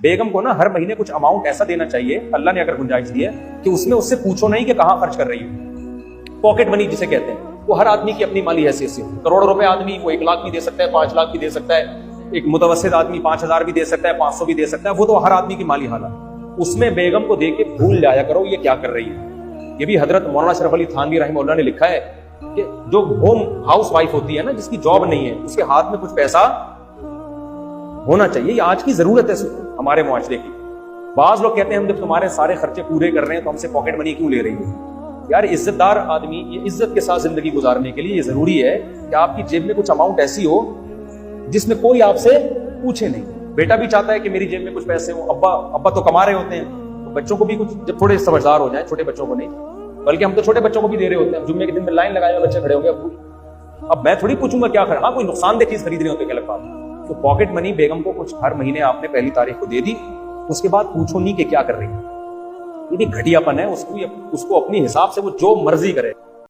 بیگم کو نا ہر مہینے کچھ اماؤنٹ ایسا دینا چاہیے, اللہ نے اگر گنجائش دی ہے, کہ اس میں اس سے پوچھو نہیں کہ کہاں خرچ کر رہی ہو. پاکٹ منی جسے کہتے ہیں, وہ ہر آدمی کی اپنی مالی حیثیت سے. کروڑ روپے آدمی وہ 1 لاکھ بھی دے سکتا ہے, 5 لاکھ بھی دے سکتا ہے, ایک متوسط آدمی 5,000 بھی دے سکتا ہے, 500 بھی دے سکتا ہے, وہ تو ہر آدمی کی مالی حالت. اس میں بیگم کو دے کے بھول جایا کرو یہ کیا کر رہی ہے. یہ بھی حضرت مولانا شرف علی تھانوی رحمہ اللہ نے لکھا ہے کہ جو ہوم ہاؤس وائف ہوتی ہے نا, جس کی جاب نہیں ہے, اس کے ہاتھ میں کچھ پیسہ ہونا چاہیے. یہ آج کی ضرورت ہے ہمارے معاشرے کی. بعض لوگ کہتے ہیں ہم جب تمہارے سارے خرچے پورے کر رہے ہیں تو ہم سے پاکٹ منی کیوں لے رہی ہے. یار عزت دار آدمی یہ عزت کے ساتھ زندگی گزارنے کے لیے یہ ضروری ہے کہ آپ کی جیب میں کچھ اماؤنٹ ایسی ہو جس میں کوئی آپ سے پوچھے نہیں. بیٹا بھی چاہتا ہے کہ میری جیب میں کچھ پیسے ہوں, ابا تو کما رہے ہوتے ہیں, تو بچوں کو بھی کچھ جب تھوڑے سمجھدار ہو جائیں, چھوٹے بچوں کو نہیں بلکہ ہم تو چھوٹے بچوں کو بھی دے رہے ہوتے ہیں. جمعے کے دن میں لائن لگائے ہوئے بچے کھڑے ہو گئے, اب میں تھوڑی پوچھوں گا کیا خرچ. ہاں کوئی نقصان دہ چیز خرید رہے ہوتے ہیں, کیا لگ بات. تو پاکٹ منی بیگم کو کچھ ہر مہینے آپ نے 1 تاریخ کو دے دی, اس کے بعد پوچھو نہیں کہ کیا کر رہی ہے. یہ بھی گھٹیا پن ہے. اس کو اپنی حساب سے وہ جو مرضی کرے.